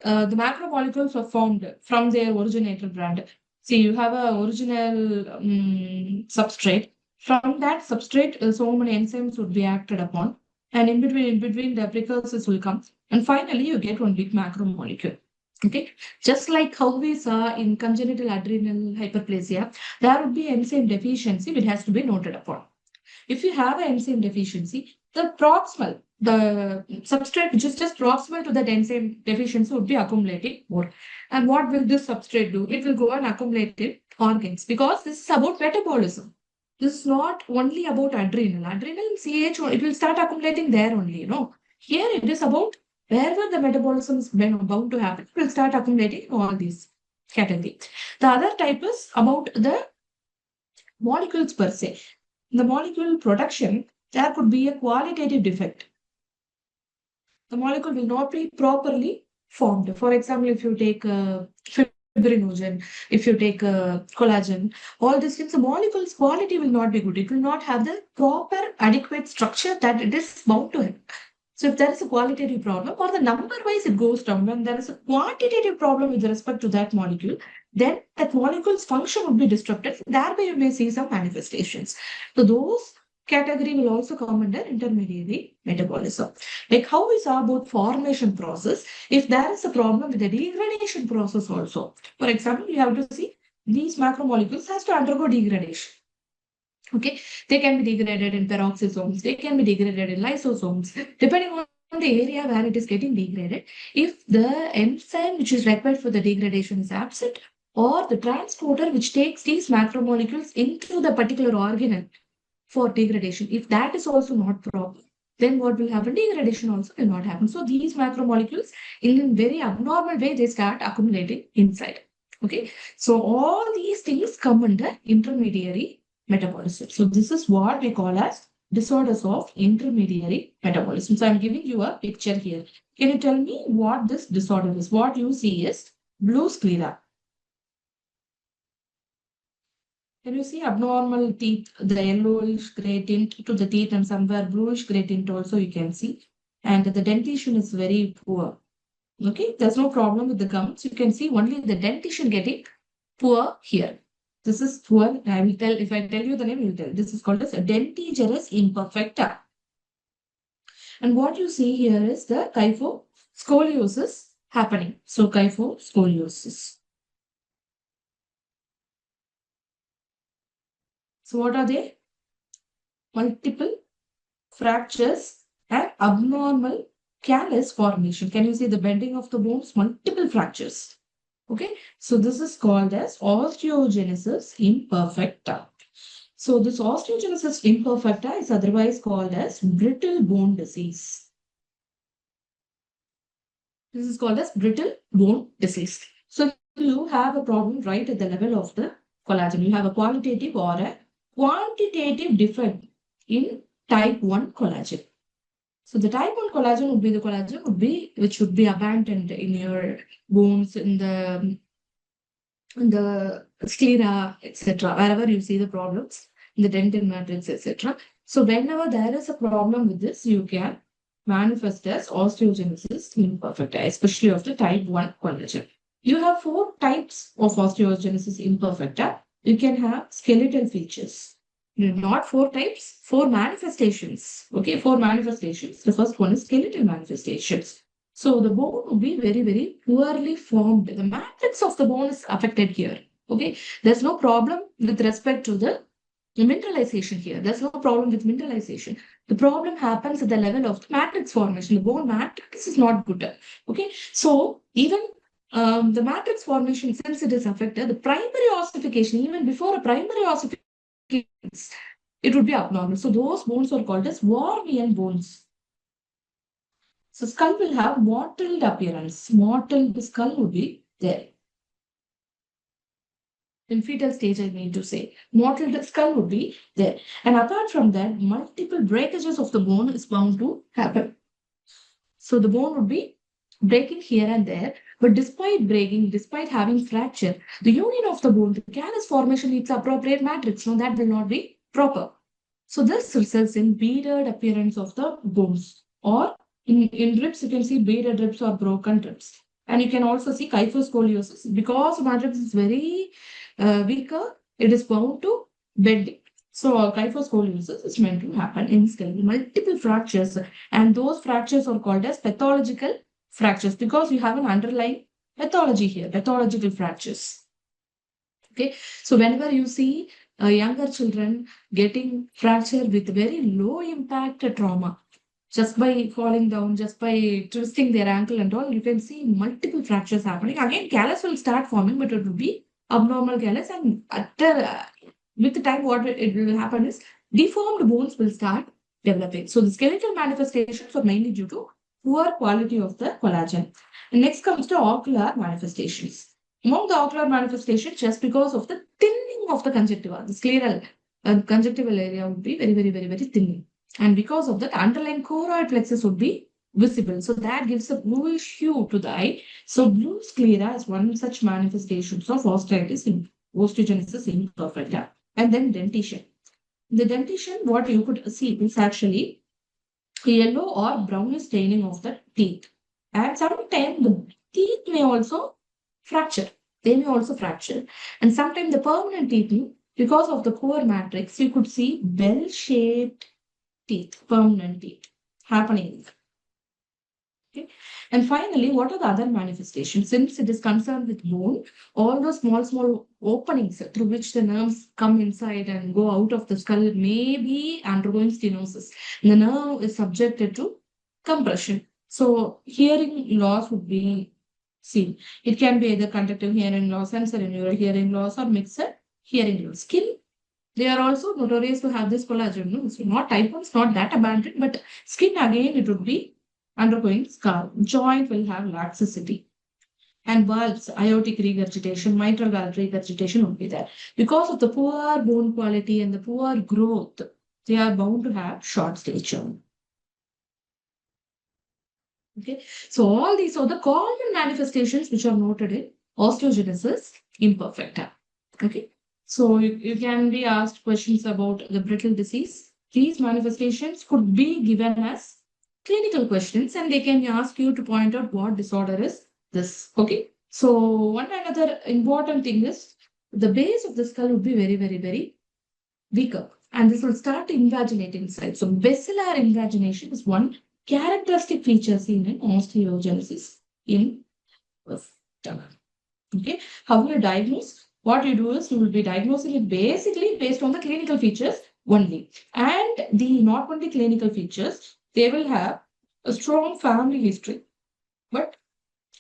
the macromolecules are formed from their originator brand. See, you have a original substrate. From that substrate, so many enzymes would be acted upon, and in between, the precursors will come, and finally, you get one big macromolecule. Okay, just like how we saw in congenital adrenal hyperplasia, there would be enzyme deficiency, which has to be noted upon. If you have an enzyme deficiency, the substrate which is just proximal to that enzyme deficiency would be accumulating more. And what will this substrate do? It will go and accumulate in organs because this is about metabolism. This is not only about adrenal. Adrenal CH, it will start accumulating there only, Here it is about wherever the metabolism is bound to happen, it will start accumulating in all these categories. The other type is about the molecules per se. The molecule production, there could be a qualitative defect. The molecule will not be properly formed. For example, if you take fibrinogen, if you take collagen, all these things, the molecule's quality will not be good. It will not have the proper, adequate structure that it is bound to have. So if there is a qualitative problem or the number wise it goes down, when there is a quantitative problem with respect to that molecule, then that molecule's function would be disrupted. Thereby you may see some manifestations. So those category will also come under intermediary metabolism. Like how we saw about formation process, if there is a problem with the degradation process also. For example, you have to see these macromolecules has to undergo degradation. Okay, they can be degraded in peroxisomes, they can be degraded in lysosomes, depending on the area where it is getting degraded. If the enzyme which is required for the degradation is absent, or the transporter which takes these macromolecules into the particular organelle for degradation, if that is also not proper, then what will happen? Degradation also will not happen. So these macromolecules, in a very abnormal way, they start accumulating inside. Okay, so all these things come under intermediary metabolism. So this is what we call as disorders of intermediary metabolism. So I'm giving you a picture here. Can you tell me what this disorder is? What you see is blue sclera. Can you see abnormal teeth, the yellowish gray tint to the teeth and somewhere bluish gray tint also you can see. And the dentition is very poor. Okay, there's no problem with the gums. You can see only the dentition getting poor here. This is poor. I will tell, if I tell you the name, you will tell. This is called as dentigerous imperfecta. And what you see here is the kyphoscoliosis happening. So kyphoscoliosis. So what are they? Multiple fractures and abnormal callus formation. Can you see the bending of the bones? Multiple fractures. Okay, so this is called as osteogenesis imperfecta. So this osteogenesis imperfecta is otherwise called as brittle bone disease. This is called as brittle bone disease. So you have a problem right at the level of the collagen. You have a qualitative or a quantitative defect in type 1 collagen. So the type 1 collagen would be the collagen which would be abandoned in your bones, in the sclera, etc. Wherever you see the problems, in the dental matrix, etc. So whenever there is a problem with this, you can manifest as osteogenesis imperfecta, especially of the type 1 collagen. You have 4 types of osteogenesis imperfecta. You can have skeletal features. Not 4 types, 4 manifestations. Okay, 4 manifestations. The first one is skeletal manifestations. So the bone will be very, very poorly formed. The matrix of the bone is affected here. Okay, there's no problem with respect to the mineralization here. There's no problem with mineralization. The problem happens at the level of the matrix formation. The bone matrix is not good. Okay, so even the matrix formation, since it is affected, the primary ossification, even before a primary ossification, it would be abnormal. So those bones are called as Wormian bones. So skull will have mottled appearance. Mottled skull would be there. In fetal stage, I mean to say, mottled skull would be there. And apart from that, multiple breakages of the bone is bound to happen. So the bone would be breaking here and there, but despite breaking, despite having fracture, the union of the bone, the callus formation needs appropriate matrix. No, that will not be proper. So this results in beaded appearance of the bones, or in ribs, you can see beaded ribs or broken ribs. And you can also see kyphoscoliosis. Because matrix is very weaker, it is bound to bend. So kyphoscoliosis is meant to happen in skull, multiple fractures, and those fractures are called as pathological fractures because you have an underlying pathology here, pathological fractures. Okay, so whenever you see younger children getting fractured with very low impact trauma, just by falling down, just by twisting their ankle and all, you can see multiple fractures happening. Again, callus will start forming, but it will be abnormal callus, and with the time, what it will happen is deformed bones will start developing. So the skeletal manifestations are mainly due to poor quality of the collagen. And next comes to ocular manifestations. Among the ocular manifestations, just because of the thinning of the conjunctiva, the scleral conjunctival area would be very thinning. And because of that, underlying choroid plexus would be visible. So that gives a bluish hue to the eye. So blue sclera is one such manifestation of osteogenesis imperfecta. And then dentition. The dentition, what you could see is actually yellow or brownish staining of the teeth. And sometimes the teeth may also fracture. They may also fracture. And sometimes the permanent teeth, because of the poor matrix, you could see bell-shaped teeth, permanent teeth happening. Okay. And finally, what are the other manifestations? Since it is concerned with bone, all those small openings through which the nerves come inside and go out of the skull may be undergoing stenosis. The nerve is subjected to compression. So hearing loss would be seen. It can be either conductive hearing loss, sensory neural hearing loss, or mixed hearing loss. Skin, they are also notorious to have this collagen. No? So not type 1, not that abundant, but skin again, it would be undergoing scar. Joint will have laxicity. And valves, aortic regurgitation, mitral valve regurgitation would be there. Because of the poor bone quality and the poor growth, they are bound to have short stature. Okay, so all these are the common manifestations which are noted in osteogenesis imperfecta. Okay, so you can be asked questions about the brittle disease. These manifestations could be given as clinical questions, and they can ask you to point out what disorder is this. Okay, so one another important thing is the base of the skull would be very weaker, and this will start invaginating inside. So basilar invagination is one characteristic feature seen in osteogenesis in okay. How will you diagnose? What you do is you will be diagnosing it basically based on the clinical features only, and the not only clinical features, they will have a strong family history. But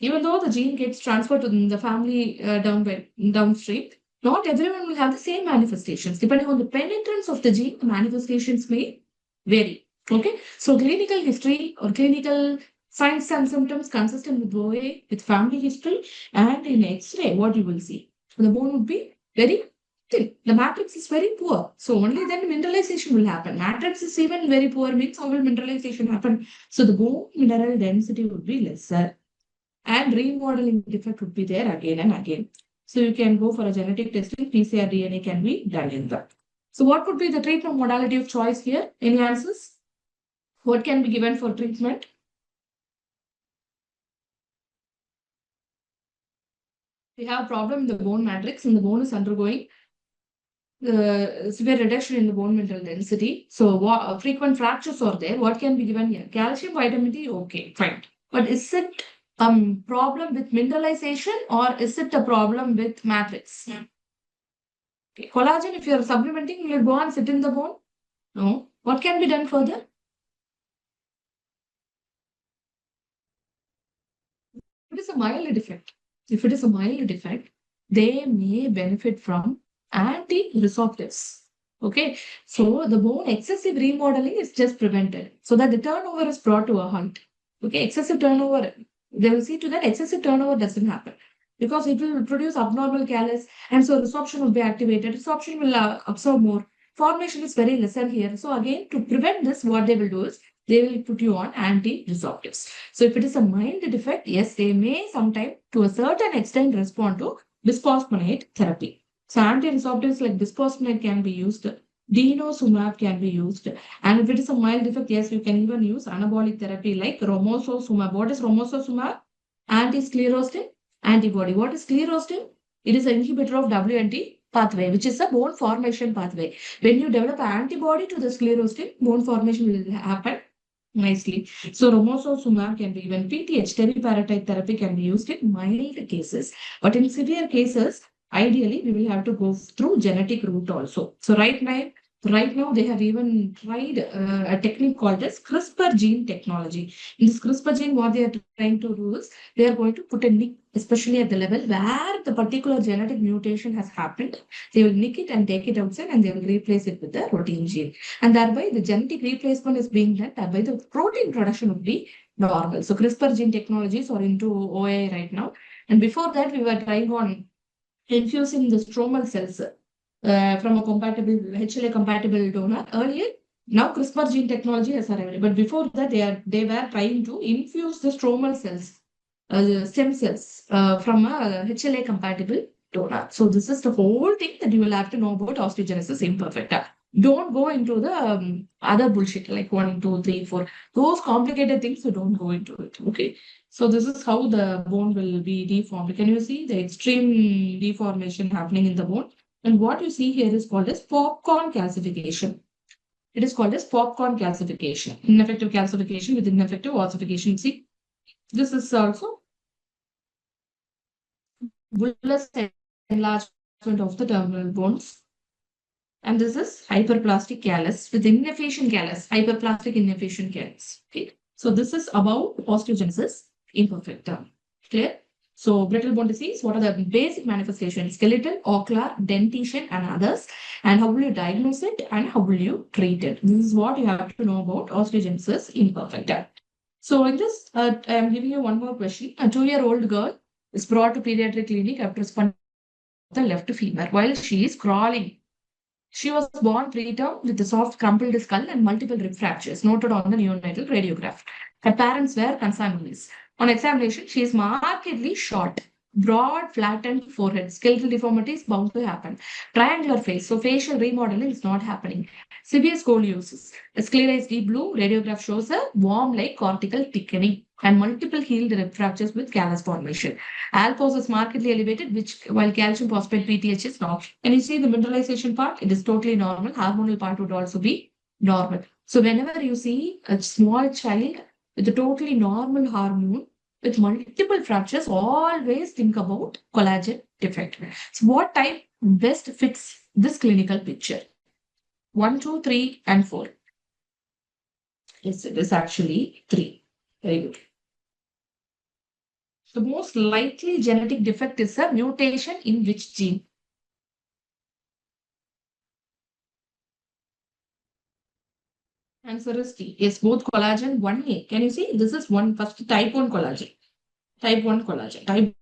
even though the gene gets transferred to the family downstream, not everyone will have the same manifestations. Depending on the penetrance of the gene, the manifestations may vary. Okay, so clinical history or clinical signs and symptoms consistent with OA, with family history, and in X-ray, what you will see, the bone would be very thin. The matrix is very poor, so only then mineralization will happen. Matrix is even very poor, means how will mineralization happen? So the bone mineral density would be lesser, and remodeling defect would be there again and again. So you can go for a genetic testing. PCR DNA can be done in that. So what would be the treatment modality of choice here? Any answers? What can be given for treatment? We have a problem in the bone matrix, and the bone is undergoing severe reduction in the bone mineral density. So frequent fractures are there. What can be given here? Calcium, vitamin D, okay, fine. But is it a problem with mineralization, or is it a problem with matrix? Okay. Collagen, if you are supplementing, will it go and sit in the bone? No. What can be done further? It is a mild defect. If it is a mild defect, they may benefit from anti-resorptives. Okay, so the bone excessive remodeling is just prevented, so that the turnover is brought to a halt. Okay, excessive turnover, they will see to that excessive turnover doesn't happen, because it will produce abnormal callus, and so resorption will be activated. Resorption will absorb more. Formation is very lesser here. So again, to prevent this, what they will do is they will put you on anti-resorptives. So if it is a mild defect, yes, they may sometime to a certain extent respond to bisphosphonate therapy. So anti-resorptives like bisphosphonate can be used, denosumab can be used, and if it is a mild defect, yes, you can even use anabolic therapy like romosozumab. What is romosozumab? Anti-sclerostin antibody. What is sclerostin? It is an inhibitor of WNT pathway, which is a bone formation pathway. When you develop an antibody to the sclerostin, bone formation will happen nicely. So romosozumab can be even PTH, teriparatide therapy can be used in mild cases. But in severe cases, ideally, we will have to go through genetic route also. So right now they have even tried a technique called as CRISPR gene technology. In this CRISPR gene, what they are trying to do is they are going to put a nick, especially at the level where the particular genetic mutation has happened. They will nick it and take it outside and they will replace it with the routine gene. And thereby the genetic replacement is being done, thereby the protein production would be normal. So CRISPR gene technologies are into OA right now. And before that, we were trying on infusing the stromal cells from a compatible HLA compatible donor earlier. Now CRISPR gene technology has arrived, but before that they were trying to infuse the stromal cells, stem cells from a HLA compatible donor. So this is the whole thing that you will have to know about osteogenesis imperfecta. Don't go into the other bullshit like 1, 2, 3, 4. Those complicated things, you don't go into it. Okay. So this is how the bone will be deformed. Can you see the extreme deformation happening in the bone? And what you see here is called as popcorn calcification. It is called as popcorn calcification. Ineffective calcification with ineffective ossification. See, this is also bullous enlargement of the terminal bones. And this is hyperplastic callus with inefficient callus, hyperplastic inefficient callus. Okay. So this is about osteogenesis imperfecta. Clear? So brittle bone disease, what are the basic manifestations? Skeletal, ocular, dentition, and others. And how will you diagnose it and how will you treat it? This is what you have to know about osteogenesis imperfecta. So in this, I am giving you one more question. A 2-year-old girl is brought to pediatric clinic after spinal the left femur while she is crawling. She was born preterm with a soft crumpled skull and multiple rib fractures noted on the neonatal radiograph. Her parents were consanguineous. On examination, she is markedly short, broad, flattened forehead. Skeletal deformities bound to happen. Triangular face, so facial remodeling is not happening. Severe scoliosis. The sclera is deep blue. Radiograph shows a worm-like cortical thickening and multiple healed rib fractures with callus formation. Alpos is markedly elevated, which while calcium phosphate PTH is not. And you see the mineralization part, it is totally normal. Hormonal part would also be normal. So whenever you see a small child with a totally normal hormone with multiple fractures, always think about collagen defect. So what type best fits this clinical picture? 1, 2, 3, and 4. Yes, it is actually 3. Very good. The most likely genetic defect is a mutation in which gene? Answer is T. Yes, both collagen 1A. Can you see? This is one first type 1 collagen. Type 1 collagen. Type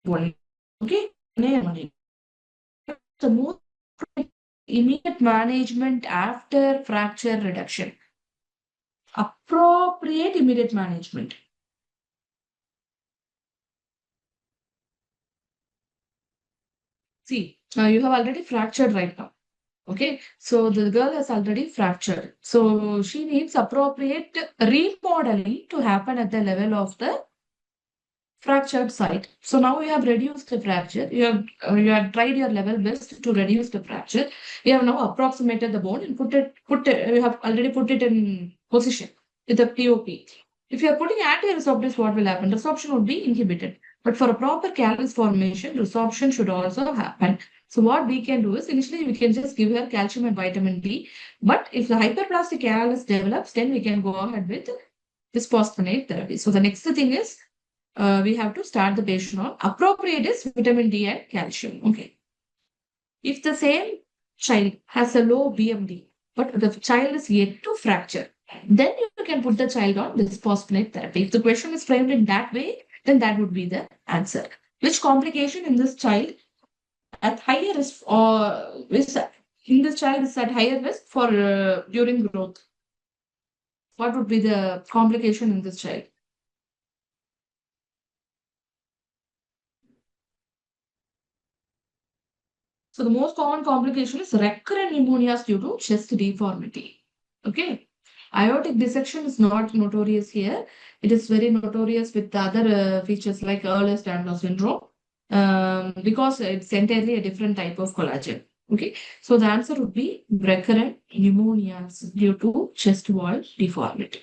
1. Okay? 1A and 1A. The most immediate management after fracture reduction. Appropriate immediate management. See, you have already fractured right now. Okay, so the girl has already fractured. So she needs appropriate remodeling to happen at the level of the fractured site. So now you have reduced the fracture. You have tried your level best to reduce the fracture. You have now approximated the bone and you have already put it in position with the POP. If you are putting anti-resorptive, what will happen? Resorption would be inhibited. But for a proper callus formation, resorption should also happen. So what we can do is initially we can just give her calcium and vitamin D. But if the hyperplastic callus develops, then we can go ahead with bisphosphonate therapy. So the next thing is we have to start the patient on appropriate is vitamin D and calcium. Okay. If the same child has a low BMD, but the child is yet to fracture, then you can put the child on bisphosphonate therapy. If the question is framed in that way, then that would be the answer. Which complication in this child at higher risk or in this child is at higher risk for during growth? What would be the complication in this child? So the most common complication is recurrent pneumonias due to chest deformity. Okay. Aortic dissection is not notorious here. It is very notorious with the other features like Ehlers-Danlos syndrome, because it's entirely a different type of collagen. Okay, so the answer would be recurrent pneumonias due to chest wall deformity.